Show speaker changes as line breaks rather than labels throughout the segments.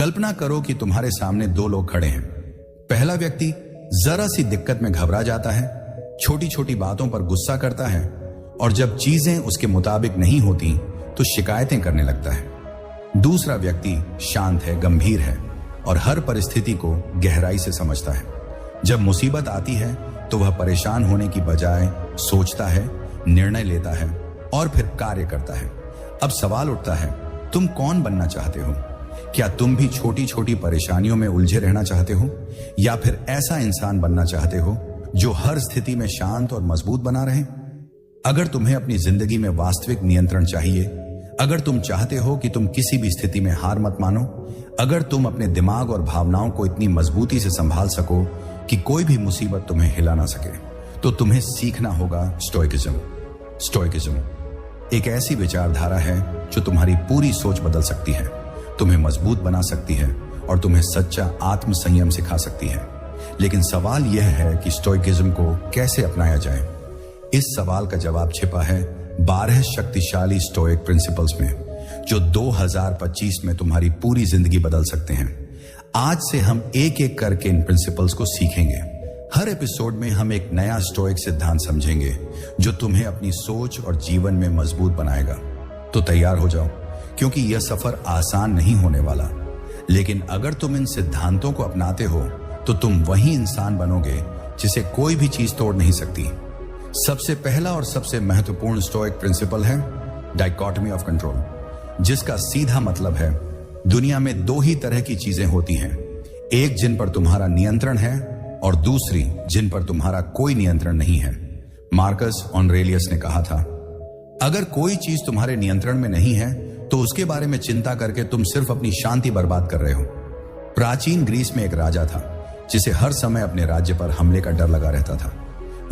कल्पना करो कि तुम्हारे सामने दो लोग खड़े हैं। पहला व्यक्ति जरा सी दिक्कत में घबरा जाता है, छोटी छोटी बातों पर गुस्सा करता है और जब चीजें उसके मुताबिक नहीं होती तो शिकायतें करने लगता है। दूसरा व्यक्ति शांत है, गंभीर है और हर परिस्थिति को गहराई से समझता है। जब मुसीबत आती है तो वह परेशान होने की बजाय सोचता है, निर्णय लेता है और फिर कार्य करता है। अब सवाल उठता है, तुम कौन बनना चाहते हो? क्या तुम भी छोटी छोटी परेशानियों में उलझे रहना चाहते हो या फिर ऐसा इंसान बनना चाहते हो जो हर स्थिति में शांत और मजबूत बना रहे? अगर तुम्हें अपनी जिंदगी में वास्तविक नियंत्रण चाहिए, अगर तुम चाहते हो कि तुम किसी भी स्थिति में हार मत मानो, अगर तुम अपने दिमाग और भावनाओं को इतनी मजबूती से संभाल सको कि कोई भी मुसीबत तुम्हें हिला ना सके, तो तुम्हें सीखना होगा स्टोइकिज्म। स्टोइकिज्म एक ऐसी विचारधारा है जो तुम्हारी पूरी सोच बदल सकती है, तुम्हें मजबूत बना सकती है और तुम्हें सच्चा आत्म संयम सिखा सकती है। लेकिन सवाल यह है कि स्टोइकिज्म को कैसे अपनाया जाए। इस सवाल का जवाब छिपा है 12 शक्तिशाली स्टोइक प्रिंसिपल्स में, जो 2025 में तुम्हारी पूरी जिंदगी बदल सकते हैं। आज से हम एक एक करके इन प्रिंसिपल्स को सीखेंगे। हर एपिसोड में हम एक नया स्टोइक सिद्धांत समझेंगे जो तुम्हें अपनी सोच और जीवन में मजबूत बनाएगा। तो तैयार हो जाओ, क्योंकि यह सफर आसान नहीं होने वाला। लेकिन अगर तुम इन सिद्धांतों को अपनाते हो तो तुम वही इंसान बनोगे जिसे कोई भी चीज तोड़ नहीं सकती। सबसे पहला और सबसे महत्वपूर्ण स्टोइक प्रिंसिपल है डाइकोटमी ऑफ कंट्रोल, जिसका सीधा मतलब है दुनिया में दो ही तरह की चीजें होती हैं, एक जिन पर तुम्हारा नियंत्रण है और दूसरी जिन पर तुम्हारा कोई नियंत्रण नहीं है। मार्कस ऑरेलियस ने कहा था, अगर कोई चीज तुम्हारे नियंत्रण में नहीं है तो उसके बारे में चिंता करके तुम सिर्फ अपनी शांति बर्बाद कर रहे हो। प्राचीन ग्रीस में एक राजा था जिसे हर समय अपने राज्य पर हमले का डर लगा रहता था।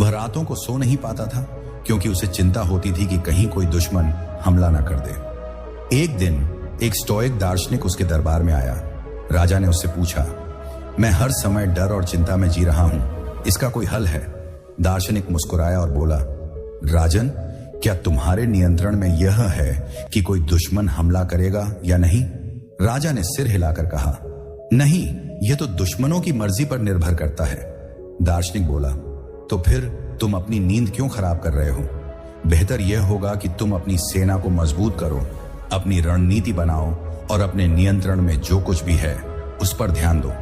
वह रातों को सो नहीं पाता था क्योंकि उसे चिंता होती थी कि कहीं कोई दुश्मन हमला ना कर दे। एक दिन एक स्टोइक दार्शनिक उसके दरबार में आया। राजा ने उससे पूछा, मैं हर समय डर और चिंता में जी रहा हूं, इसका कोई हल है? दार्शनिक मुस्कुराया और बोला, राजन, क्या तुम्हारे नियंत्रण में यह है कि कोई दुश्मन हमला करेगा या नहीं? राजा ने सिर हिलाकर कहा, नहीं, यह तो दुश्मनों की मर्जी पर निर्भर करता है। दार्शनिक बोला, तो फिर तुम अपनी नींद क्यों खराब कर रहे हो? बेहतर यह होगा कि तुम अपनी सेना को मजबूत करो, अपनी रणनीति बनाओ और अपने नियंत्रण में जो कुछ भी है उस पर ध्यान दो।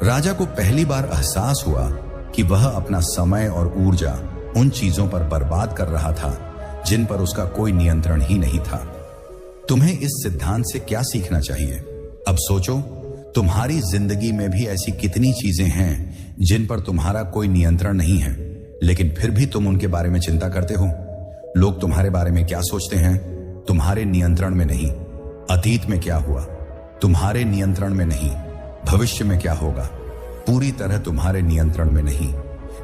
राजा को पहली बार एहसास हुआ कि वह अपना समय और ऊर्जा उन चीजों पर बर्बाद कर रहा था जिन पर उसका कोई नियंत्रण ही नहीं था। तुम्हें इस सिद्धांत से क्या सीखना चाहिए? अब सोचो, तुम्हारी जिंदगी में भी ऐसी कितनी चीजें हैं जिन पर तुम्हारा कोई नियंत्रण नहीं है, लेकिन फिर भी तुम उनके बारे में चिंता करते हो। लोग तुम्हारे बारे में क्या सोचते हैं, तुम्हारे नियंत्रण में नहीं। अतीत में क्या हुआ, तुम्हारे नियंत्रण में नहीं। भविष्य में क्या होगा, पूरी तरह तुम्हारे नियंत्रण में नहीं।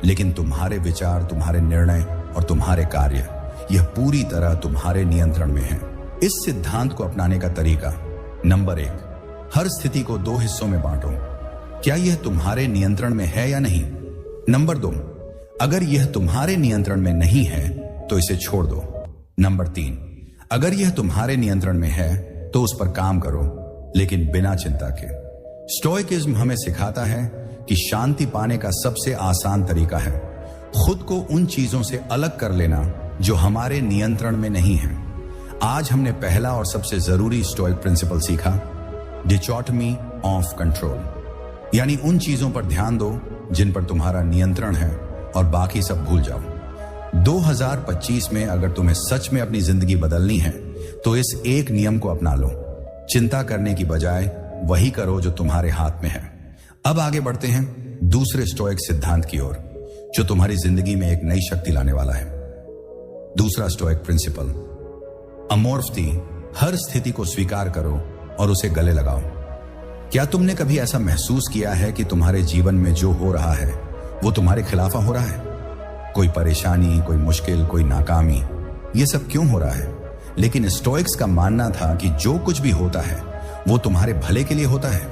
लेकिन तुम्हारे विचार, तुम्हारे निर्णय और तुम्हारे कार्य, यह पूरी तरह तुम्हारे नियंत्रण में है। इस सिद्धांत को अपनाने का तरीका, नंबर 1, हर स्थिति को 2 हिस्सों में बांटो। क्या यह तुम्हारे नियंत्रण में है या नहीं? नंबर 2, अगर यह तुम्हारे नियंत्रण में नहीं है तो इसे छोड़ दो। नंबर 3, अगर यह तुम्हारे नियंत्रण में है तो उस पर काम करो, लेकिन बिना चिंता के। स्टोइकिज्म हमें सिखाता है कि शांति पाने का सबसे आसान तरीका है खुद को उन चीजों से अलग कर लेना जो हमारे नियंत्रण में नहीं है। आज हमने पहला और सबसे जरूरी स्टोइक प्रिंसिपल सीखा, डिचोटमी ऑफ कंट्रोल, यानी उन चीजों पर ध्यान दो जिन पर तुम्हारा नियंत्रण है और बाकी सब भूल जाओ। 2025 में अगर तुम्हें सच में अपनी जिंदगी बदलनी है तो इस एक नियम को अपना लो, चिंता करने की बजाय वही करो जो तुम्हारे हाथ में है। अब आगे बढ़ते हैं दूसरे स्टोइक सिद्धांत की ओर, जो तुम्हारी जिंदगी में एक नई शक्ति लाने वाला है। दूसरा स्टोइक प्रिंसिपल, अमोर्फती, हर स्थिति को स्वीकार करो और उसे गले लगाओ। क्या तुमने कभी ऐसा महसूस किया है कि तुम्हारे जीवन में जो हो रहा है वो तुम्हारे खिलाफ हो रहा है? कोई परेशानी, कोई मुश्किल, कोई नाकामी, ये सब क्यों हो रहा है? लेकिन स्टोइक्स का मानना था कि जो कुछ भी होता है वो तुम्हारे भले के लिए होता है,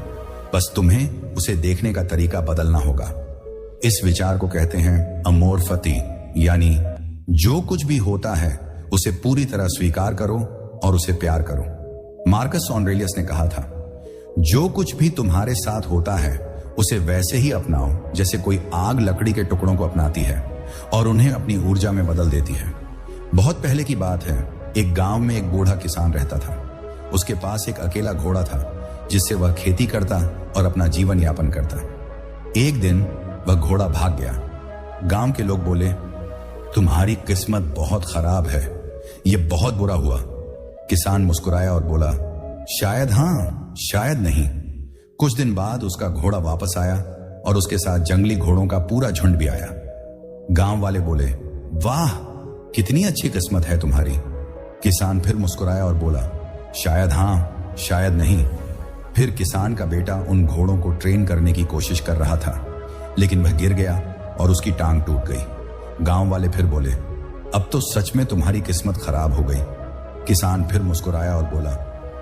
बस तुम्हें उसे देखने का तरीका बदलना होगा। इस विचार को कहते हैं अमोर्फती, यानी जो कुछ भी होता है उसे पूरी तरह स्वीकार करो और उसे प्यार करो। मार्कस ऑरेलियस ने कहा था, जो कुछ भी तुम्हारे साथ होता है उसे वैसे ही अपनाओ जैसे कोई आग लकड़ी के टुकड़ों को अपनाती है और उन्हें अपनी ऊर्जा में बदल देती है। बहुत पहले की बात है, एक गांव में एक बूढ़ा किसान रहता था। उसके पास एक अकेला घोड़ा था जिससे वह खेती करता और अपना जीवन यापन करता। एक दिन वह घोड़ा भाग गया। गांव के लोग बोले, तुम्हारी किस्मत बहुत खराब है, यह बहुत बुरा हुआ। किसान मुस्कुराया और बोला, शायद हाँ, शायद नहीं। कुछ दिन बाद उसका घोड़ा वापस आया और उसके साथ जंगली घोड़ों का पूरा झुंड भी आया। गांव वाले बोले, वाह, कितनी अच्छी किस्मत है तुम्हारी। किसान फिर मुस्कुराया और बोला, शायद हाँ, शायद नहीं। फिर किसान का बेटा उन घोड़ों को ट्रेन करने की कोशिश कर रहा था, लेकिन वह गिर गया और उसकी टांग टूट गई। गांव वाले फिर बोले, अब तो सच में तुम्हारी किस्मत खराब हो गई। किसान फिर मुस्कुराया और बोला,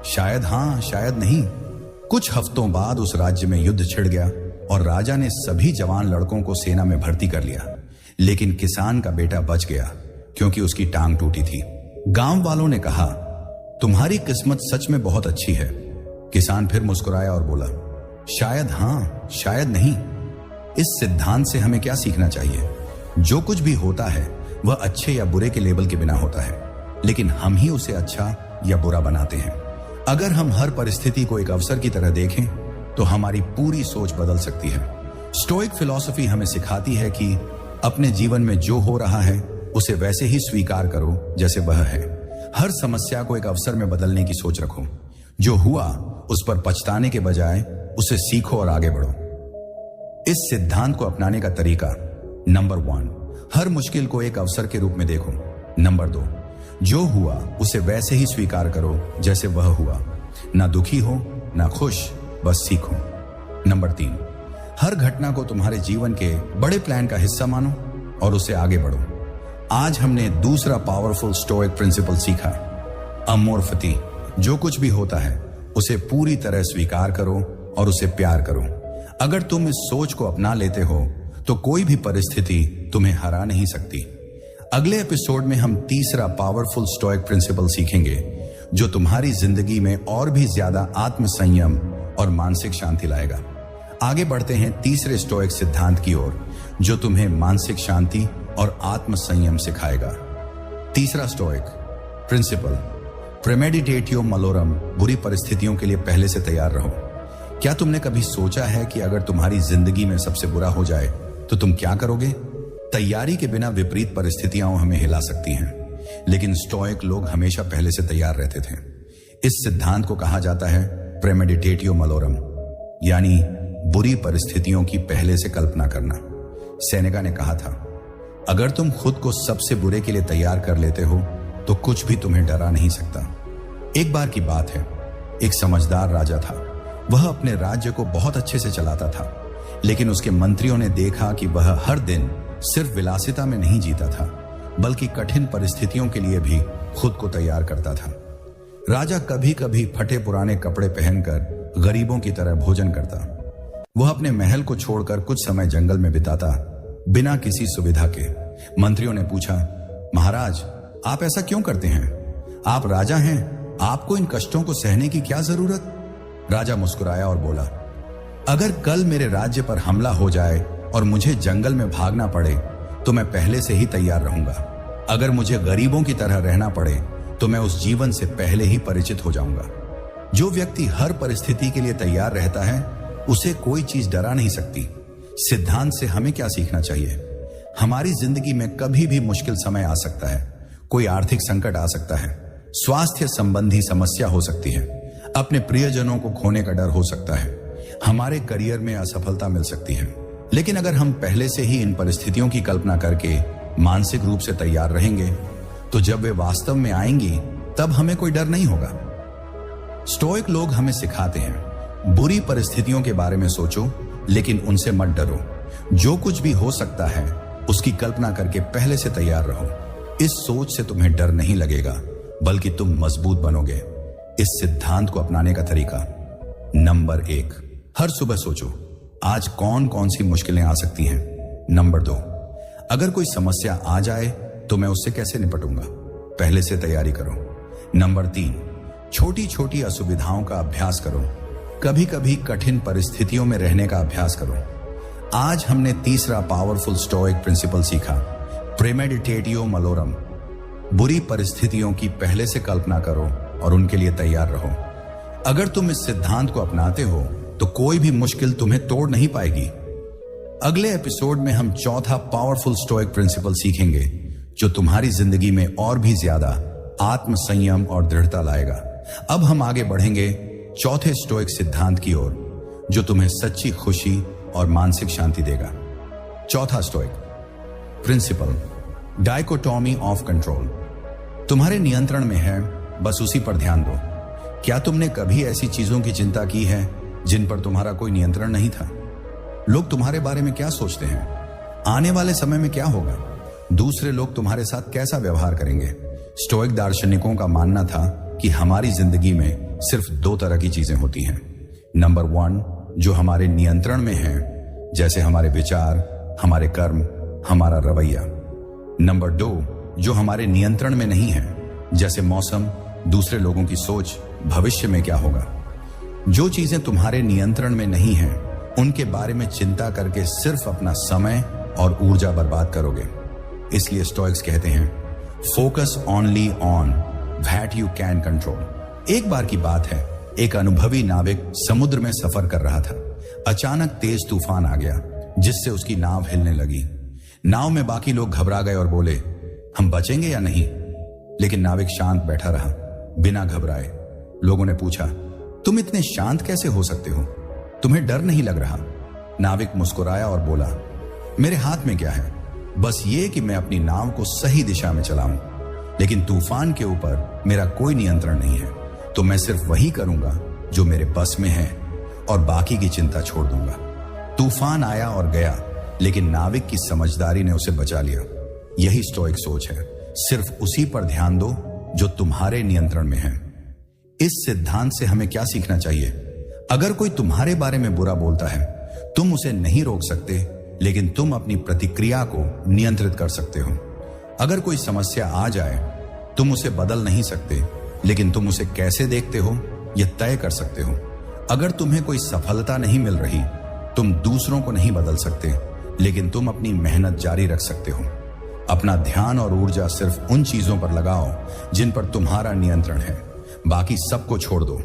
शायद हाँ, शायद नहीं। कुछ हफ्तों बाद उस राज्य में युद्ध छिड़ गया और राजा ने सभी जवान लड़कों को सेना में भर्ती कर लिया, लेकिन किसान का बेटा बच गया क्योंकि उसकी टांग टूटी थी। गांव वालों ने कहा, तुम्हारी किस्मत सच में बहुत अच्छी है। किसान फिर मुस्कुराया और बोला, शायद हाँ, शायद नहीं। इस सिद्धांत से हमें क्या सीखना चाहिए? जो कुछ भी होता है वह अच्छे या बुरे के लेबल के बिना होता है, लेकिन हम ही उसे अच्छा या बुरा बनाते हैं। अगर हम हर परिस्थिति को एक अवसर की तरह देखें तो हमारी पूरी सोच बदल सकती है। स्टोइक फिलॉसफी हमें सिखाती है कि अपने जीवन में जो हो रहा है उसे वैसे ही स्वीकार करो जैसे वह है। हर समस्या को एक अवसर में बदलने की सोच रखो। जो हुआ उस पर पछताने के बजाय उसे सीखो और आगे बढ़ो। इस सिद्धांत को अपनाने का तरीका, नंबर 1, हर मुश्किल को एक अवसर के रूप में देखो। नंबर 2, जो हुआ उसे वैसे ही स्वीकार करो जैसे वह हुआ। ना दुखी हो ना खुश, बस सीखो। नंबर 3, हर घटना को तुम्हारे जीवन के बड़े प्लान का हिस्सा मानो और उसे आगे बढ़ो। आज हमने दूसरा पावरफुल स्टोइक प्रिंसिपल सीखा, अमोर्फती। जो कुछ भी होता है उसे पूरी तरह स्वीकार करो और उसे प्यार करो। अगर तुम इस सोच को अपना लेते हो तो कोई भी परिस्थिति तुम्हें हरा नहीं सकती। अगले एपिसोड में हम तीसरा पावरफुल स्टोइक प्रिंसिपल सीखेंगे जो तुम्हारी जिंदगी में और भी ज्यादा आत्म संयम और मानसिक शांति लाएगा। आगे बढ़ते हैं तीसरे स्टोइक सिद्धांत की ओर जो तुम्हें मानसिक शांति और आत्म संयम सिखाएगा। तीसरा स्टोइक प्रिंसिपल, प्रेमेडिटेटियो मलोरम। बुरी परिस्थितियों के लिए पहले से तैयार रहो। क्या तुमने कभी सोचा है कि अगर तुम्हारी जिंदगी में सबसे बुरा हो जाए तो तुम क्या करोगे? तैयारी के बिना विपरीत परिस्थितियां हमें हिला सकती हैं, लेकिन स्टोइक लोग हमेशा पहले से तैयार रहते थे। इस सिद्धांत को कहा जाता है प्रेमेडिटेटियो मलोरम, यानी बुरी परिस्थितियों की पहले से कल्पना करना। सेनेका ने कहा था, अगर तुम खुद को सबसे बुरे के लिए तैयार कर लेते हो तो कुछ भी तुम्हें डरा नहीं सकता। एक बार की बात है, एक समझदार राजा था। वह अपने राज्य को बहुत अच्छे से चलाता था, लेकिन उसके मंत्रियों ने देखा कि वह हर दिन सिर्फ विलासिता में नहीं जीता था, बल्कि कठिन परिस्थितियों के लिए भी खुद को तैयार करता था। राजा कभी कभी फटे पुराने कपड़े पहनकर गरीबों की तरह भोजन करता। वह अपने महल को छोड़कर कुछ समय जंगल में बिताता, बिना किसी सुविधा के। मंत्रियों ने पूछा, महाराज, आप ऐसा क्यों करते हैं? आप राजा हैं, आपको इन कष्टों को सहने की क्या जरूरत? राजा मुस्कुराया और बोला, अगर कल मेरे राज्य पर हमला हो जाए और मुझे जंगल में भागना पड़े तो मैं पहले से ही तैयार रहूंगा। अगर मुझे गरीबों की तरह रहना पड़े तो मैं उस जीवन से पहले ही परिचित हो जाऊंगा। जो व्यक्ति हर परिस्थिति के लिए तैयार रहता है उसे कोई चीज डरा नहीं सकती। सिद्धांत से हमें क्या सीखना चाहिए? हमारी जिंदगी में कभी भी मुश्किल समय आ सकता है। कोई आर्थिक संकट आ सकता है, स्वास्थ्य संबंधी समस्या हो सकती है, अपने प्रियजनों को खोने का डर हो सकता है, हमारे करियर में असफलता मिल सकती है। लेकिन अगर हम पहले से ही इन परिस्थितियों की कल्पना करके मानसिक रूप से तैयार रहेंगे तो जब वे वास्तव में आएंगी तब हमें कोई डर नहीं होगा। स्टोइक लोग हमें सिखाते हैं, बुरी परिस्थितियों के बारे में सोचो लेकिन उनसे मत डरो। जो कुछ भी हो सकता है उसकी कल्पना करके पहले से तैयार रहो। इस सोच से तुम्हें डर नहीं लगेगा बल्कि तुम मजबूत बनोगे। इस सिद्धांत को अपनाने का तरीका, नंबर 1, हर सुबह सोचो आज कौन कौन सी मुश्किलें आ सकती हैं। नंबर 2, अगर कोई समस्या आ जाए तो मैं उससे कैसे निपटूंगा, पहले से तैयारी करो। नंबर 3, छोटी छोटी असुविधाओं का अभ्यास करो। कभी कभी कठिन परिस्थितियों में रहने का अभ्यास करो। आज हमने तीसरा पावरफुल स्टोइक प्रिंसिपल सीखा, प्रेमेडिटेटियो मलोरम। बुरी परिस्थितियों की पहले से कल्पना करो और उनके लिए तैयार रहो। अगर तुम इस सिद्धांत को अपनाते हो तो कोई भी मुश्किल तुम्हें तोड़ नहीं पाएगी। अगले एपिसोड में हम चौथा पावरफुल स्टोइक प्रिंसिपल सीखेंगे जो तुम्हारी जिंदगी में और भी ज्यादा आत्म संयम और दृढ़ता लाएगा। अब हम आगे बढ़ेंगे चौथे स्टोइक सिद्धांत की ओर जो तुम्हें सच्ची खुशी और मानसिक शांति देगा। चौथा stoic principle, dichotomy of control. तुम्हारे नियंत्रण में है, बस उसी पर ध्यान दो। क्या तुमने कभी ऐसी चीजों की चिंता की है जिन पर तुम्हारा कोई नियंत्रण नहीं था? लोग तुम्हारे बारे में क्या सोचते हैं? आने वाले समय में क्या होगा? दूसरे लोग तुम्हारे साथ कैसा व्यवहार करेंगे? स्टोइक दार्शनिकों का मानना था कि हमारी जिंदगी में सिर्फ दो तरह की चीजें होती हैं। नंबर 1, जो हमारे नियंत्रण में है, जैसे हमारे विचार, हमारे कर्म, हमारा रवैया। नंबर 2, जो हमारे नियंत्रण में नहीं है, जैसे मौसम, दूसरे लोगों की सोच, भविष्य में क्या होगा। जो चीजें तुम्हारे नियंत्रण में नहीं हैं, उनके बारे में चिंता करके सिर्फ अपना समय और ऊर्जा बर्बाद करोगे। इसलिए स्टोइक्स कहते हैं, focus only on that you can control. एक बार की बात है, एक अनुभवी नाविक समुद्र में सफर कर रहा था। अचानक तेज तूफान आ गया जिससे उसकी नाव हिलने लगी। नाव में बाकी लोग घबरा गए और बोले, हम बचेंगे या नहीं? लेकिन नाविक शांत बैठा रहा, बिना घबराए। लोगों ने पूछा, तुम इतने शांत कैसे हो सकते हो? तुम्हें डर नहीं लग रहा? नाविक मुस्कुराया और बोला, मेरे हाथ में क्या है, बस ये कि मैं अपनी नाव को सही दिशा में चलाऊं। लेकिन तूफान के ऊपर मेरा कोई नियंत्रण नहीं है, तो मैं सिर्फ वही करूंगा जो मेरे बस में है और बाकी की चिंता छोड़ दूंगा। तूफान आया और गया, लेकिन नाविक की समझदारी ने उसे बचा लिया। यही स्टोइक सोच है, सिर्फ उसी पर ध्यान दो जो तुम्हारे नियंत्रण में है। इस सिद्धांत से हमें क्या सीखना चाहिए? अगर कोई तुम्हारे बारे में बुरा बोलता है, तुम उसे नहीं रोक सकते, लेकिन तुम अपनी प्रतिक्रिया को नियंत्रित कर सकते हो। अगर कोई समस्या आ जाए, तुम उसे बदल नहीं सकते, लेकिन तुम उसे कैसे देखते हो यह तय कर सकते हो। अगर तुम्हें कोई सफलता नहीं मिल रही, तुम दूसरों को नहीं बदल सकते, लेकिन तुम अपनी मेहनत जारी रख सकते हो। अपना ध्यान और ऊर्जा सिर्फ उन चीजों पर लगाओ जिन पर तुम्हारा नियंत्रण है, बाकी सबको छोड़ दो।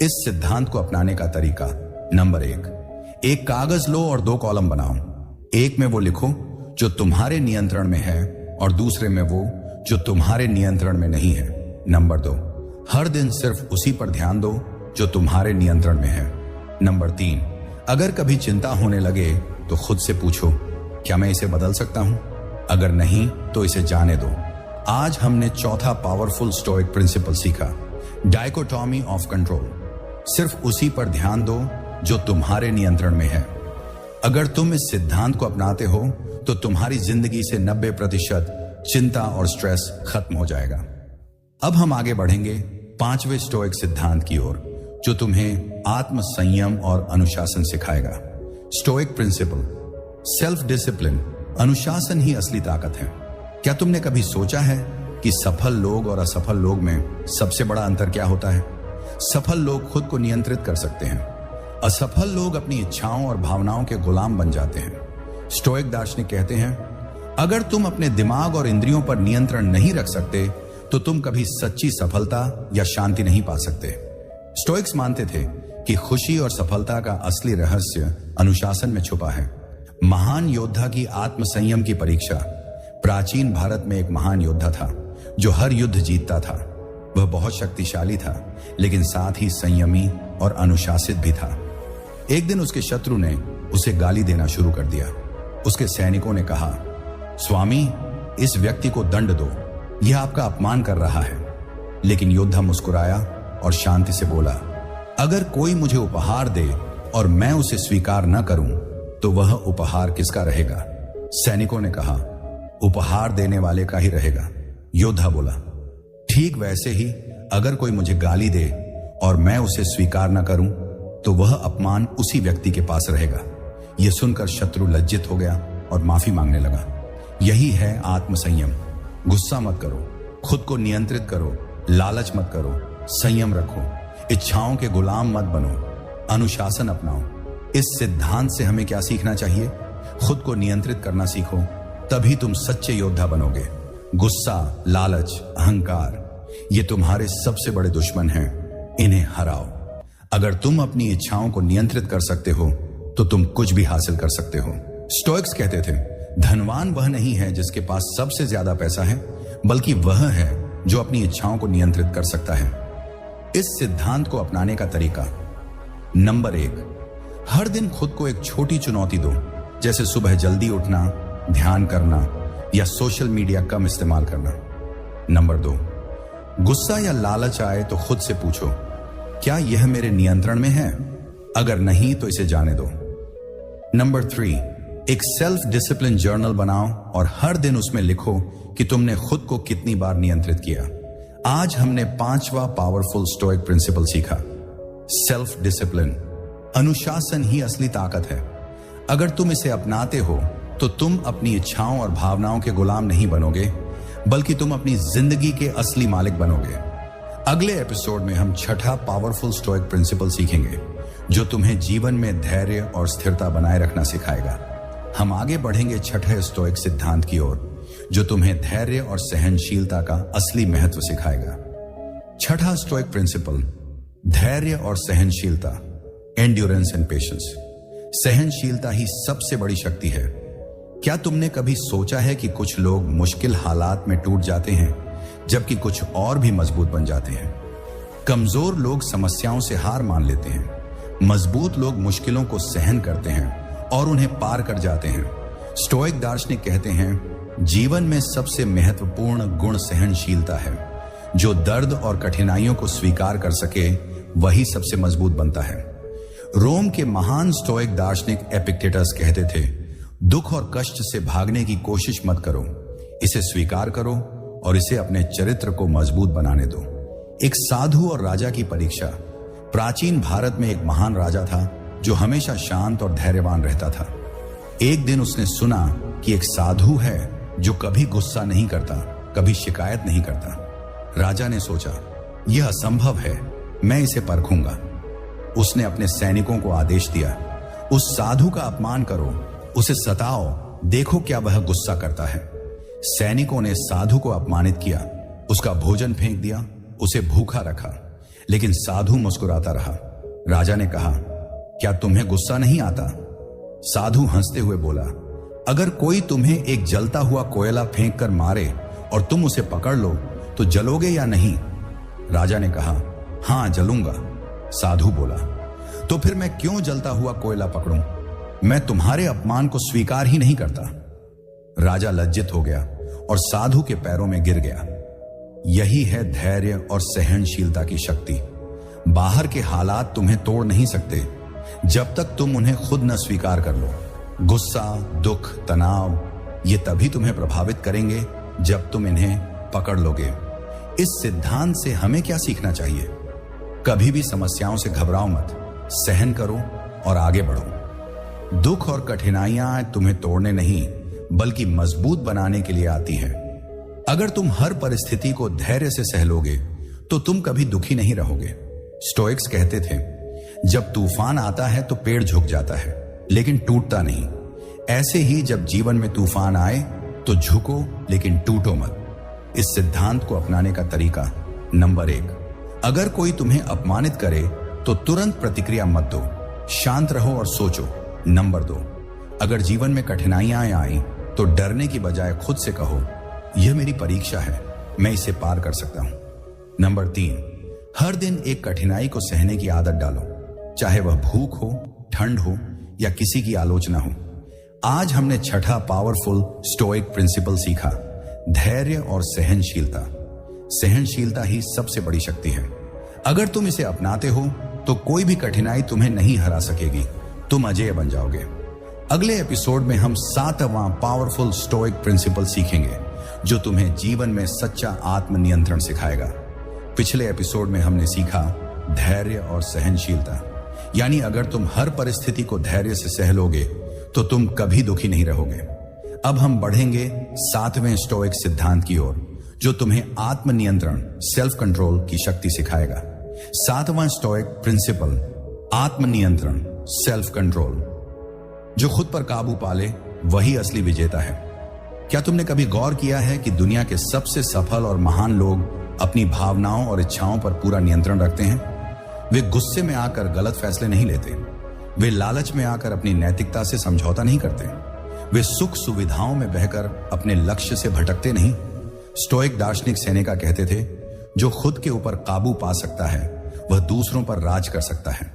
इस सिद्धांत को अपनाने का तरीका, नंबर 1, एक कागज लो और 2 कॉलम बनाओ। एक में वो लिखो जो तुम्हारे नियंत्रण में है और दूसरे में वो जो तुम्हारे नियंत्रण में नहीं है। नंबर 2, हर दिन सिर्फ उसी पर ध्यान दो जो तुम्हारे नियंत्रण में है। नंबर 3, अगर कभी चिंता होने लगे तो खुद से पूछो, क्या मैं इसे बदल सकता हूं? अगर नहीं तो इसे जाने दो। आज हमने चौथा पावरफुल स्टोइक प्रिंसिपल सीखा, डाइकोटॉमी ऑफ कंट्रोल। सिर्फ उसी पर ध्यान दो जो तुम्हारे नियंत्रण में है। अगर तुम इस सिद्धांत को अपनाते हो तो तुम्हारी जिंदगी से 90% चिंता और स्ट्रेस खत्म हो जाएगा। अब हम आगे बढ़ेंगे 5वें स्टोइक सिद्धांत की ओर जो तुम्हें आत्म संयम और अनुशासन सिखाएगा। स्टोइक प्रिंसिपल, सेल्फ डिसिप्लिन, अनुशासन ही असली ताकत है। क्या तुमने कभी सोचा है कि सफल लोग और असफल लोग में सबसे बड़ा अंतर क्या होता है? सफल लोग खुद को नियंत्रित कर सकते हैं, असफल लोग अपनी इच्छाओं और भावनाओं के गुलाम बन जाते हैं। स्टोइक दार्शनिक कहते हैं, अगर तुम अपने दिमाग और इंद्रियों पर नियंत्रण नहीं रख सकते तो तुम कभी सच्ची सफलता या शांति नहीं पा सकते। स्टोइक्स मानते थे कि खुशी और सफलता का असली रहस्य अनुशासन में छुपा है। महान योद्धा की आत्म संयम की परीक्षा। प्राचीन भारत में एक महान योद्धा था जो हर युद्ध जीतता था। वह बहुत शक्तिशाली था, लेकिन साथ ही संयमी और अनुशासित भी था। एक दिन उसके शत्रु ने उसे गाली देना शुरू कर दिया। उसके सैनिकों ने कहा, स्वामी, इस व्यक्ति को दंड दो, यह आपका अपमान कर रहा है। लेकिन योद्धा मुस्कुराया और शांति से बोला, अगर कोई मुझे उपहार दे और मैं उसे स्वीकार न करूं तो वह उपहार किसका रहेगा? सैनिकों ने कहा, उपहार देने वाले का ही रहेगा। योद्धा बोला, ठीक वैसे ही अगर कोई मुझे गाली दे और मैं उसे स्वीकार न करूं तो वह अपमान उसी व्यक्ति के पास रहेगा। यह सुनकर शत्रु लज्जित हो गया और माफी मांगने लगा। यही है आत्मसंयम। गुस्सा मत करो, खुद को नियंत्रित करो, लालच मत करो, संयम रखो, इच्छाओं के गुलाम मत बनो। अनुशासन अपनाओ। इस सिद्धांत से हमें क्या सीखना चाहिए? खुद को नियंत्रित करना सीखो, तभी तुम सच्चे योद्धा बनोगे। गुस्सा, लालच, अहंकार ये तुम्हारे सबसे बड़े दुश्मन हैं, इन्हें हराओ। अगर तुम अपनी इच्छाओं को नियंत्रित कर सकते हो तो तुम कुछ भी हासिल कर सकते हो। स्टोइक्स कहते थे, धनवान वह नहीं है जिसके पास सबसे ज्यादा पैसा है, बल्कि वह है जो अपनी इच्छाओं को नियंत्रित कर सकता है। इस सिद्धांत को अपनाने का तरीका: नंबर 1, हर दिन खुद को एक छोटी चुनौती दो, जैसे सुबह जल्दी उठना, ध्यान करना या सोशल मीडिया कम इस्तेमाल करना। नंबर 2, गुस्सा या लालच आए तो खुद से पूछो, क्या यह मेरे नियंत्रण में है? अगर नहीं तो इसे जाने दो। नंबर 3, एक सेल्फ डिसिप्लिन जर्नल बनाओ और हर दिन उसमें लिखो कि तुमने खुद को कितनी बार नियंत्रित किया। आज हमने 5वां पावरफुल स्टोइक प्रिंसिपल सीखा, सेल्फ डिसिप्लिन। अनुशासन ही असली ताकत है। अगर तुम इसे अपनाते हो तो तुम अपनी इच्छाओं और भावनाओं के गुलाम नहीं बनोगे, बल्कि तुम अपनी जिंदगी के असली मालिक बनोगे। अगले एपिसोड में हम 6ठा पावरफुल स्टोइक प्रिंसिपल सीखेंगे, जो तुम्हें जीवन में धैर्य और स्थिरता बनाए रखना सिखाएगा। हम आगे बढ़ेंगे 6ठे स्टोइक सिद्धांत की ओर, जो तुम्हें धैर्य और सहनशीलता का असली महत्व सिखाएगा। 6ठा स्टोइक प्रिंसिपल, धैर्य और सहनशीलता, एंड्योरेंस एंड पेशेंस। सहनशीलता ही सबसे बड़ी शक्ति है। क्या तुमने कभी सोचा है कि कुछ लोग मुश्किल हालात में टूट जाते हैं, जबकि कुछ और भी मजबूत बन जाते हैं? कमजोर लोग समस्याओं से हार मान लेते हैं, मजबूत लोग मुश्किलों को सहन करते हैं और उन्हें पार कर जाते हैं। स्टोइक दार्शनिक कहते हैं, जीवन में सबसे महत्वपूर्ण गुण सहनशीलता है। जो दर्द और कठिनाइयों को स्वीकार कर सके वही सबसे मजबूत बनता है। रोम के महान स्टोइक दार्शनिक एपिक्टेटस कहते थे, दुख और कष्ट से भागने की कोशिश मत करो, इसे स्वीकार करो और इसे अपने चरित्र को मजबूत बनाने दो। एक साधु और राजा की परीक्षा। प्राचीन भारत में एक महान राजा था जो हमेशा शांत और धैर्यवान रहता था। एक दिन उसने सुना कि एक साधु है जो कभी गुस्सा नहीं करता, कभी शिकायत नहीं करता। राजा ने सोचा, यह असंभव है, मैं इसे परखूंगा। उसने अपने सैनिकों को आदेश दिया, उस साधु का अपमान करो, उसे सताओ, देखो क्या वह गुस्सा करता है। सैनिकों ने साधु को अपमानित किया, उसका भोजन फेंक दिया, उसे भूखा रखा, लेकिन साधु मुस्कुराता रहा। राजा ने कहा, क्या तुम्हें गुस्सा नहीं आता? साधु हंसते हुए बोला, अगर कोई तुम्हें एक जलता हुआ कोयला फेंक कर मारे और तुम उसे पकड़ लो तो जलोगे या नहीं? राजा ने कहा, हां जलूंगा। साधु बोला, तो फिर मैं क्यों जलता हुआ कोयला पकड़ूं? मैं तुम्हारे अपमान को स्वीकार ही नहीं करता। राजा लज्जित हो गया और साधु के पैरों में गिर गया। यही है धैर्य और सहनशीलता की शक्ति। बाहर के हालात तुम्हें तोड़ नहीं सकते जब तक तुम उन्हें खुद न स्वीकार कर लो। गुस्सा, दुख, तनाव ये तभी तुम्हें प्रभावित करेंगे जब तुम इन्हें पकड़ लोगे। इस सिद्धांत से हमें क्या सीखना चाहिए? कभी भी समस्याओं से घबराओ मत, सहन करो और आगे बढ़ो। दुख और कठिनाइयां तुम्हें तोड़ने नहीं बल्कि मजबूत बनाने के लिए आती है। अगर तुम हर परिस्थिति को धैर्य से सह लोगे तो तुम कभी दुखी नहीं रहोगे। स्टोइक्स कहते थे, जब तूफान आता है तो पेड़ झुक जाता है लेकिन टूटता नहीं। ऐसे ही जब जीवन में तूफान आए तो झुको लेकिन टूटो मत। इस सिद्धांत को अपनाने का तरीका: नंबर 1, अगर कोई तुम्हें अपमानित करे तो तुरंत प्रतिक्रिया मत दो, शांत रहो और सोचो। नंबर 2, अगर जीवन में कठिनाइयां आए तो डरने की बजाय खुद से कहो, यह मेरी परीक्षा है, मैं इसे पार कर सकता हूं। नंबर 3, हर दिन एक कठिनाई को सहने की आदत डालो, चाहे वह भूख हो, ठंड हो या किसी की आलोचना हो। आज हमने 6ठा पावरफुल स्टोइक प्रिंसिपल सीखा, धैर्य और सहनशीलता। सहनशीलता ही सबसे बड़ी शक्ति है। अगर तुम इसे अपनाते हो तो कोई भी कठिनाई तुम्हें नहीं हरा सकेगी, तुम अजेय बन जाओगे। अगले एपिसोड में हम 7वां पावरफुल स्टोइक प्रिंसिपल सीखेंगे जो तुम्हें जीवन में सच्चा आत्मनियंत्रण सिखाएगा। पिछले एपिसोड में हमने सीखा धैर्य और सहनशीलता, यानी अगर तुम हर परिस्थिति को धैर्य से सह लोगे तो तुम कभी दुखी नहीं रहोगे। अब हम बढ़ेंगे 7वें स्टोइक सिद्धांत की ओर जो तुम्हें आत्मनियंत्रण, सेल्फ कंट्रोल की शक्ति सिखाएगा। 7वां स्टोइक प्रिंसिपल, आत्मनियंत्रण, सेल्फ कंट्रोल। जो खुद पर काबू पाले वही असली विजेता है। क्या तुमने कभी गौर किया है कि दुनिया के सबसे सफल और महान लोग अपनी भावनाओं और इच्छाओं पर पूरा नियंत्रण रखते हैं? वे गुस्से में आकर गलत फैसले नहीं लेते। वे लालच में आकर अपनी नैतिकता से समझौता नहीं करते। वे सुख सुविधाओं में बहकर अपने लक्ष्य से भटकते नहीं। स्टोइक दार्शनिक सेनेका कहते थे, जो खुद के ऊपर काबू पा सकता है वह दूसरों पर राज कर सकता है।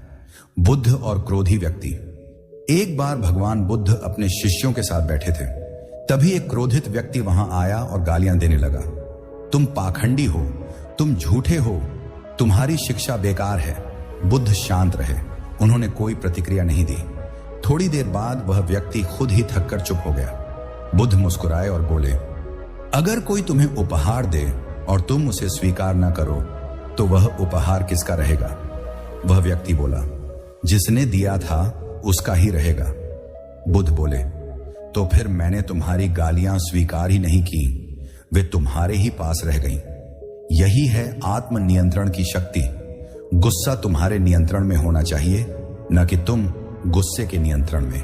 बुद्ध और क्रोधी व्यक्ति। एक बार भगवान बुद्ध अपने शिष्यों के साथ बैठे थे। तभी एक क्रोधित व्यक्ति वहां आया और गालियां देने लगा। तुम पाखंडी हो, तुम झूठे हो, तुम्हारी शिक्षा बेकार है। बुद्ध शांत रहे, उन्होंने कोई प्रतिक्रिया नहीं दी। थोड़ी देर बाद वह व्यक्ति खुद ही थककर चुप हो गया। बुद्ध मुस्कुराए और बोले, अगर कोई तुम्हें उपहार दे और तुम उसे स्वीकार न करो तो वह उपहार किसका रहेगा? वह व्यक्ति बोला, जिसने दिया था उसका ही रहेगा। बुद्ध बोले, तो फिर मैंने तुम्हारी गालियां स्वीकार ही नहीं की, वे तुम्हारे ही पास रह गईं। यही है आत्मनियंत्रण की शक्ति। गुस्सा तुम्हारे नियंत्रण में होना चाहिए, न कि तुम गुस्से के नियंत्रण में।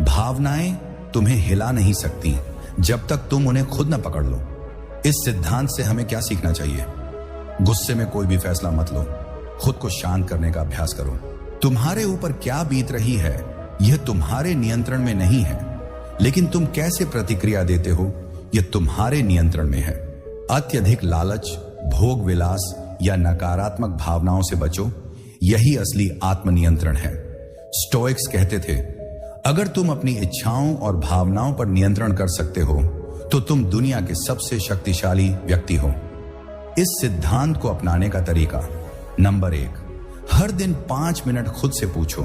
भावनाएं तुम्हें हिला नहीं सकती जब तक तुम उन्हें खुद न पकड़ लो। इस सिद्धांत से हमें क्या सीखना चाहिए? गुस्से में कोई भी फैसला मत लो, खुद को शांत करने का अभ्यास करो। तुम्हारे ऊपर क्या बीत रही है यह तुम्हारे नियंत्रण में नहीं है, लेकिन तुम कैसे प्रतिक्रिया देते हो यह तुम्हारे नियंत्रण में है। अत्यधिक लालच, भोग विलास या नकारात्मक भावनाओं से बचो, यही असली आत्मनियंत्रण है। स्टोइक्स कहते थे, अगर तुम अपनी इच्छाओं और भावनाओं पर नियंत्रण कर सकते हो तो तुम दुनिया के सबसे शक्तिशाली व्यक्ति हो। इस सिद्धांत को अपनाने का तरीका, नंबर 1, हर दिन 5 मिनट खुद से पूछो,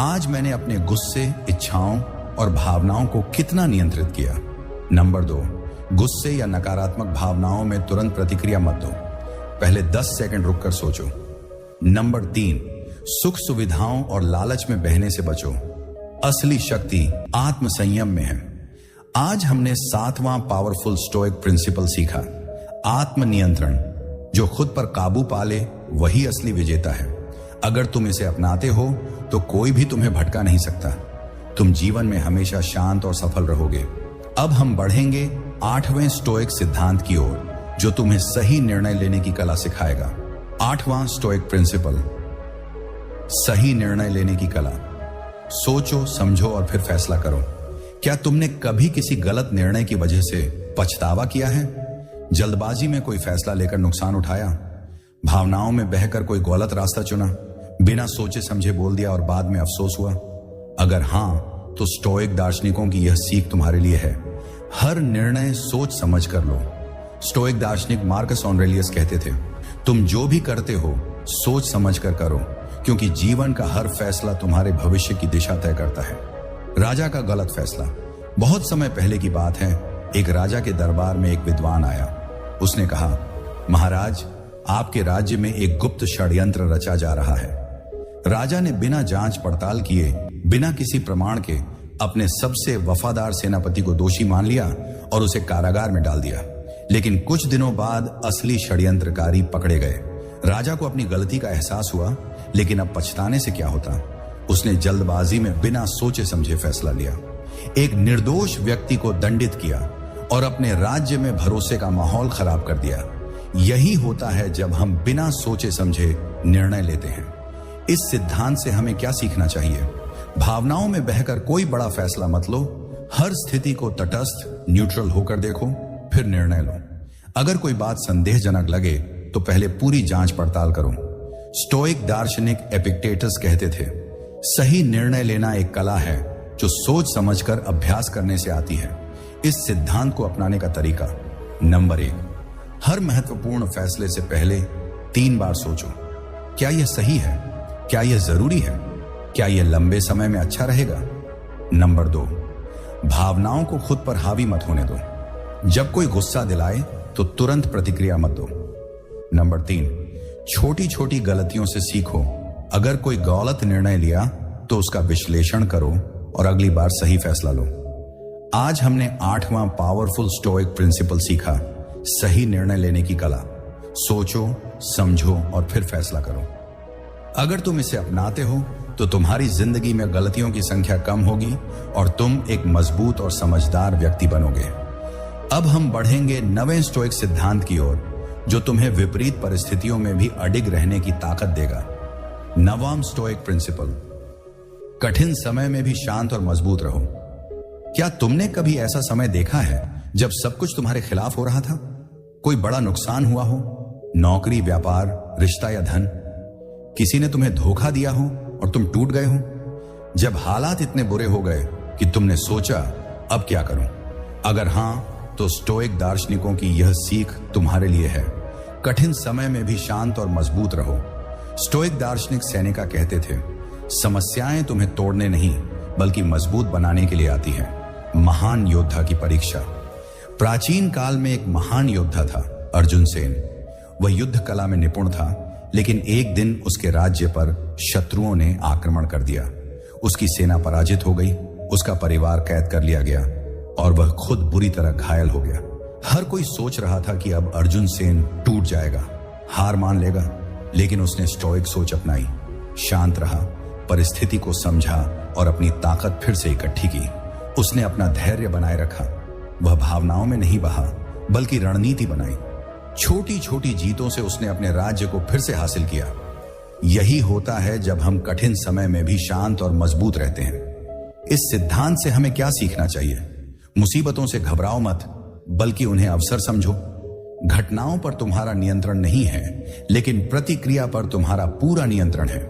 आज मैंने अपने गुस्से, इच्छाओं और भावनाओं को कितना नियंत्रित किया। नंबर 2, गुस्से या नकारात्मक भावनाओं में तुरंत प्रतिक्रिया मत दो, पहले 10 सेकंड रुककर सोचो। नंबर 3, सुख सुविधाओं और लालच में बहने से बचो। असली शक्ति आत्मसंयम में है। आज हमने 7वां पावरफुल स्टोइक प्रिंसिपल सीखा, आत्मनियंत्रण। जो खुद पर काबू पाले वही असली विजेता है। अगर तुम इसे अपनाते हो तो कोई भी तुम्हें भटका नहीं सकता। तुम जीवन में हमेशा शांत और सफल रहोगे। अब हम बढ़ेंगे 8वें स्टोइक सिद्धांत की ओर, जो तुम्हें सही निर्णय लेने की कला सिखाएगा। 8वां स्टोइक प्रिंसिपल, सही निर्णय लेने की कला। सोचो, समझो और फिर फैसला करो। क्या तुमने कभी किसी गलत निर्णय की वजह से पछतावा किया है? जल्दबाजी में कोई फैसला लेकर नुकसान उठाया? भावनाओं में बहकर कोई गलत रास्ता चुना? बिना सोचे समझे बोल दिया और बाद में अफसोस हुआ? अगर हां, तो स्टोइक दार्शनिकों की यह सीख तुम्हारे लिए है। हर निर्णय सोच समझ कर लो। स्टोइक दार्शनिक मार्कस ऑरेलियस कहते थे, तुम जो भी करते हो सोच समझ कर करो, क्योंकि जीवन का हर फैसला तुम्हारे भविष्य की दिशा तय करता है। राजा का गलत फैसला। बहुत समय पहले की बात है, एक राजा के दरबार में एक विद्वान आया। उसने कहा, महाराज, आपके राज्य में एक गुप्त षड्यंत्र रचा जा रहा है। राजा ने बिना जांच पड़ताल किए, बिना किसी प्रमाण के अपने सबसे वफादार सेनापति को दोषी मान लिया और उसे कारागार में डाल दिया। लेकिन कुछ दिनों बाद असली षड्यंत्रकारी पकड़े गए। राजा को अपनी गलती का एहसास हुआ, लेकिन अब पछताने से क्या होता। उसने जल्दबाजी में बिना सोचे समझे फैसला लिया, एक निर्दोष व्यक्ति को दंडित किया और अपने राज्य में भरोसे का माहौल खराब कर दिया। यही होता है जब हम बिना सोचे समझे निर्णय लेते हैं। इस सिद्धांत से हमें क्या सीखना चाहिए? भावनाओं में बहकर कोई बड़ा फैसला मत लो। हर स्थिति को तटस्थ, न्यूट्रल होकर देखो, फिर निर्णय लो। अगर कोई बात संदेहजनक लगे तो पहले पूरी जांच पड़ताल करो। स्टोइक दार्शनिक एपिक्टेटस कहते थे, सही निर्णय लेना एक कला है जो सोच समझकर अभ्यास करने से आती है। इस सिद्धांत को अपनाने का तरीका, नंबर 1, हर महत्वपूर्ण फैसले से पहले 3 बार सोचो, क्या यह सही है? क्या यह जरूरी है? क्या यह लंबे समय में अच्छा रहेगा? नंबर 2, भावनाओं को खुद पर हावी मत होने दो। जब कोई गुस्सा दिलाए तो तुरंत प्रतिक्रिया मत दो। नंबर 3, छोटी छोटी गलतियों से सीखो। अगर कोई गलत निर्णय लिया तो उसका विश्लेषण करो और अगली बार सही फैसला लो। आज हमने 8वां पावरफुल स्टोइक प्रिंसिपल सीखा, सही निर्णय लेने की कला। सोचो, समझो और फिर फैसला करो। अगर तुम इसे अपनाते हो तो तुम्हारी जिंदगी में गलतियों की संख्या कम होगी और तुम एक मजबूत और समझदार व्यक्ति बनोगे। अब हम बढ़ेंगे नवे स्टोइक सिद्धांत की ओर, जो तुम्हें विपरीत परिस्थितियों में भी अडिग रहने की ताकत देगा। नवाम स्टोइक प्रिंसिपल, कठिन समय में भी शांत और मजबूत रहो। क्या तुमने कभी ऐसा समय देखा है जब सब कुछ तुम्हारे खिलाफ हो रहा था? कोई बड़ा नुकसान हुआ हो, नौकरी, व्यापार, रिश्ता या धन? किसी ने तुम्हें धोखा दिया हो और तुम टूट गए हो? जब हालात इतने बुरे हो गए कि तुमने सोचा अब क्या करूं? अगर हां, तो स्टोइक दार्शनिकों की यह सीख तुम्हारे लिए है। कठिन समय में भी शांत और मजबूत रहो। स्टोइक दार्शनिक सेनेका कहते थे, समस्याएं तुम्हें तोड़ने नहीं बल्कि मजबूत बनाने के लिए आती हैं। महान योद्धा की परीक्षा। प्राचीन काल में एक महान योद्धा था, अर्जुन सेन। वह युद्ध कला में निपुण था, लेकिन एक दिन उसके राज्य पर शत्रुओं ने आक्रमण कर दिया। उसकी सेना पराजित हो गई, उसका परिवार कैद कर लिया गया और वह खुद बुरी तरह घायल हो गया। हर कोई सोच रहा था कि अब अर्जुन सेन टूट जाएगा, हार मान लेगा, लेकिन उसने स्टोइक सोच अपनाई। शांत रहा, परिस्थिति को समझा और अपनी ताकत फिर से इकट्ठी की। उसने अपना धैर्य बनाए रखा। वह भावनाओं में नहीं बहा, बल्कि रणनीति बनाई। छोटी छोटी जीतों से उसने अपने राज्य को फिर से हासिल किया। यही होता है जब हम कठिन समय में भी शांत और मजबूत रहते हैं। इस सिद्धांत से हमें क्या सीखना चाहिए? मुसीबतों से घबराओ मत, बल्कि उन्हें अवसर समझो। घटनाओं पर तुम्हारा नियंत्रण नहीं है, लेकिन प्रतिक्रिया पर तुम्हारा पूरा नियंत्रण है।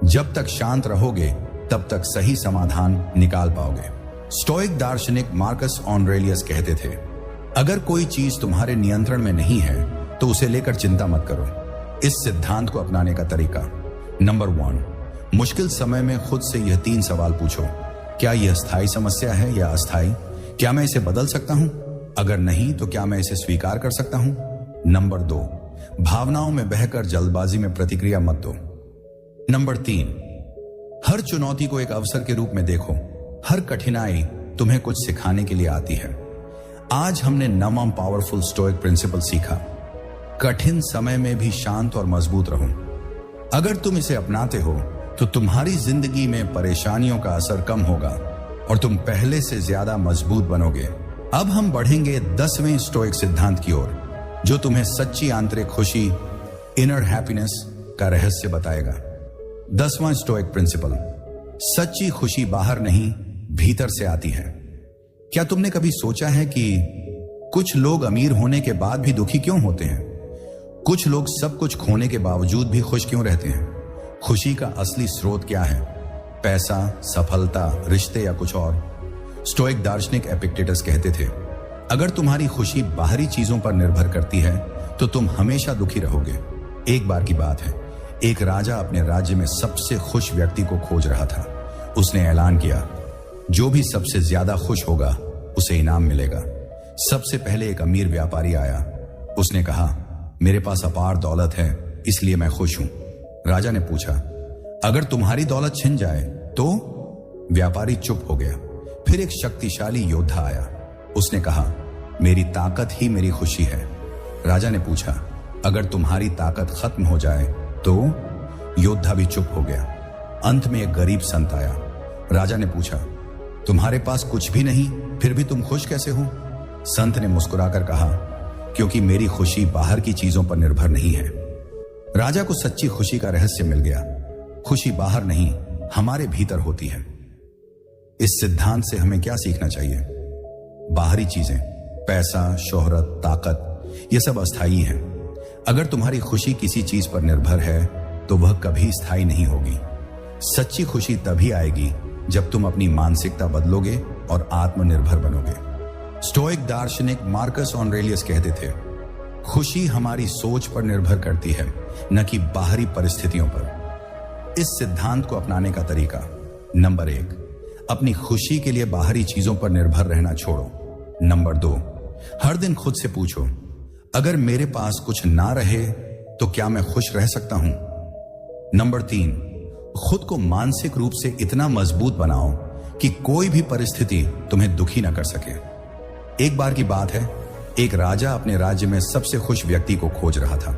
जब तक शांत रहोगे, तब तक सही समाधान निकाल पाओगे। स्टोइक दार्शनिक मार्कस ऑरेलियस कहते थे, अगर कोई चीज तुम्हारे नियंत्रण में नहीं है तो उसे लेकर चिंता मत करो। इस सिद्धांत को अपनाने का तरीका। नंबर 1, मुश्किल समय में खुद से यह 3 सवाल पूछो। क्या यह स्थायी समस्या है या अस्थायी? क्या मैं इसे बदल सकता हूं? अगर नहीं, तो क्या मैं इसे स्वीकार कर सकता हूं? नंबर 2, भावनाओं में बहकर जल्दबाजी में प्रतिक्रिया मत दो। नंबर 3, हर चुनौती को एक अवसर के रूप में देखो। हर कठिनाई तुम्हें कुछ सिखाने के लिए आती है। आज हमने नवम पावरफुल स्टोइक प्रिंसिपल सीखा। कठिन समय में भी शांत और मजबूत रहो। अगर तुम इसे अपनाते हो तो तुम्हारी जिंदगी में परेशानियों का असर कम होगा और तुम पहले से ज्यादा मजबूत बनोगे। अब हम बढ़ेंगे 10वें स्टोइक सिद्धांत की ओर, जो तुम्हें सच्ची आंतरिक खुशी, इनर हैप्पीनेस का रहस्य बताएगा। 10वां स्टोइक प्रिंसिपल, सच्ची खुशी बाहर नहीं, भीतर से आती है। क्या तुमने कभी सोचा है कि कुछ लोग अमीर होने के बाद भी दुखी क्यों होते हैं? कुछ लोग सब कुछ खोने के बावजूद भी खुश क्यों रहते हैं? खुशी का असली स्रोत क्या है? पैसा, सफलता, रिश्ते या कुछ और? स्टोइक दार्शनिक एपिक्टेटस कहते थे, अगर तुम्हारी खुशी बाहरी चीजों पर निर्भर करती है तो तुम हमेशा दुखी रहोगे। एक बार की बात है, एक राजा अपने राज्य में सबसे खुश व्यक्ति को खोज रहा था। उसने ऐलान किया, जो भी सबसे ज्यादा खुश होगा उसे इनाम मिलेगा। सबसे पहले एक अमीर व्यापारी आया। उसने कहा, मेरे पास अपार दौलत है, इसलिए मैं खुश हूं। राजा ने पूछा, अगर तुम्हारी दौलत छिन जाए तो? व्यापारी चुप हो गया। फिर एक शक्तिशाली योद्धा आया। उसने कहा, मेरी ताकत ही मेरी खुशी है। राजा ने पूछा, अगर तुम्हारी ताकत खत्म हो जाए तो? योद्धा भी चुप हो गया। अंत में एक गरीब संत आया। राजा ने पूछा, तुम्हारे पास कुछ भी नहीं, फिर भी तुम खुश कैसे हो? संत ने मुस्कुराकर कहा, क्योंकि मेरी खुशी बाहर की चीजों पर निर्भर नहीं है। राजा को सच्ची खुशी का रहस्य मिल गया। खुशी बाहर नहीं, हमारे भीतर होती है। इस सिद्धांत से हमें क्या सीखना चाहिए? बाहरी चीजें, पैसा, शोहरत, ताकत, ये सब अस्थायी हैं। अगर तुम्हारी खुशी किसी चीज पर निर्भर है तो वह कभी स्थायी नहीं होगी। सच्ची खुशी तभी आएगी जब तुम अपनी मानसिकता बदलोगे और आत्मनिर्भर बनोगे। स्टोइक दार्शनिक मार्कस ऑरेलियस कहते थे, खुशी हमारी सोच पर निर्भर करती है, न कि बाहरी परिस्थितियों पर। इस सिद्धांत को अपनाने का तरीका। नंबर 1, अपनी खुशी के लिए बाहरी चीजों पर निर्भर रहना छोड़ो। नंबर 2, हर दिन खुद से पूछो, अगर मेरे पास कुछ ना रहे तो क्या मैं खुश रह सकता हूं? नंबर 3, खुद को मानसिक रूप से इतना मजबूत बनाओ कि कोई भी परिस्थिति तुम्हें दुखी ना कर सके। एक बार की बात है, एक राजा अपने राज्य में सबसे खुश व्यक्ति को खोज रहा था।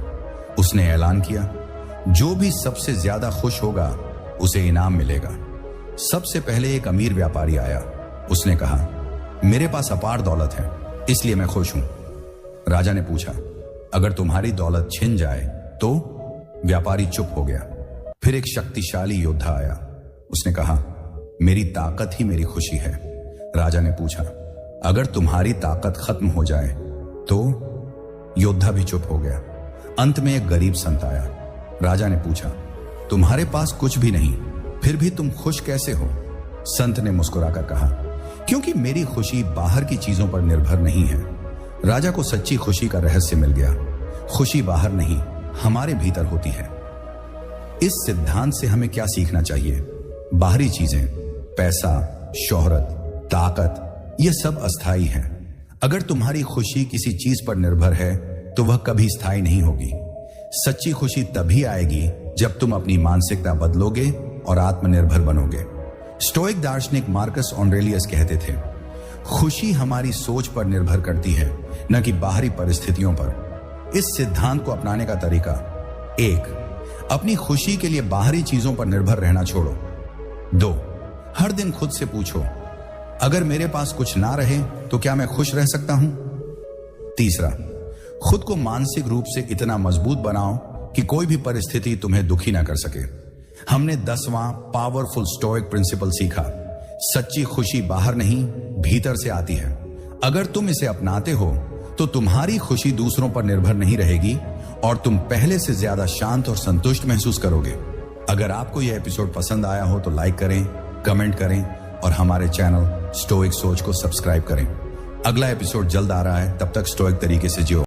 उसने ऐलान किया, जो भी सबसे ज्यादा खुश होगा उसे इनाम मिलेगा। सबसे पहले एक अमीर व्यापारी आया। उसने कहा, मेरे पास अपार दौलत है, इसलिए मैं खुश हूं। राजा ने पूछा, अगर तुम्हारी दौलत छिन जाए तो? व्यापारी चुप हो गया। फिर एक शक्तिशाली योद्धा आया। उसने कहा, मेरी ताकत ही मेरी खुशी है। राजा ने पूछा, अगर तुम्हारी ताकत खत्म हो जाए तो? योद्धा भी चुप हो गया। अंत में एक गरीब संत आया। राजा ने पूछा, तुम्हारे पास कुछ भी नहीं, फिर भी तुम खुश कैसे हो? संत ने मुस्कुराकर कहा, क्योंकि मेरी खुशी बाहर की चीजों पर निर्भर नहीं है। राजा को सच्ची खुशी का रहस्य मिल गया। खुशी बाहर नहीं, हमारे भीतर होती है। इस सिद्धांत से हमें क्या सीखना चाहिए? बाहरी चीजें, पैसा, शोहरत, ताकत, ये सब अस्थाई हैं। अगर तुम्हारी खुशी किसी चीज पर निर्भर है तो वह कभी स्थायी नहीं होगी। सच्ची खुशी तभी आएगी जब तुम अपनी मानसिकता बदलोगे और आत्मनिर्भर बनोगे। स्टोइक दार्शनिक मार्कस ऑरेलियस कहते थे, खुशी हमारी सोच पर निर्भर करती है, न कि बाहरी परिस्थितियों पर। इस सिद्धांत को अपनाने का तरीका: 1. अपनी खुशी के लिए बाहरी चीजों पर निर्भर रहना छोड़ो। 2. हर दिन खुद से पूछो, अगर मेरे पास कुछ ना रहे तो क्या मैं खुश रह सकता हूं? 3. खुद को मानसिक रूप से इतना मजबूत बनाओ कि कोई भी परिस्थिति तुम्हें दुखी ना कर सके। हमने 10वां पावरफुल स्टोइक प्रिंसिपल सीखा। सच्ची खुशी बाहर नहीं, भीतर से आती है। अगर तुम इसे अपनाते हो तो तुम्हारी खुशी दूसरों पर निर्भर नहीं रहेगी और तुम पहले से ज्यादा शांत और संतुष्ट महसूस करोगे। अगर आपको यह एपिसोड पसंद आया हो तो लाइक करें, कमेंट करें और हमारे चैनल स्टोइक सोच को सब्सक्राइब करें। अगला एपिसोड जल्द आ रहा है, तब तक स्टोइक तरीके से जियो।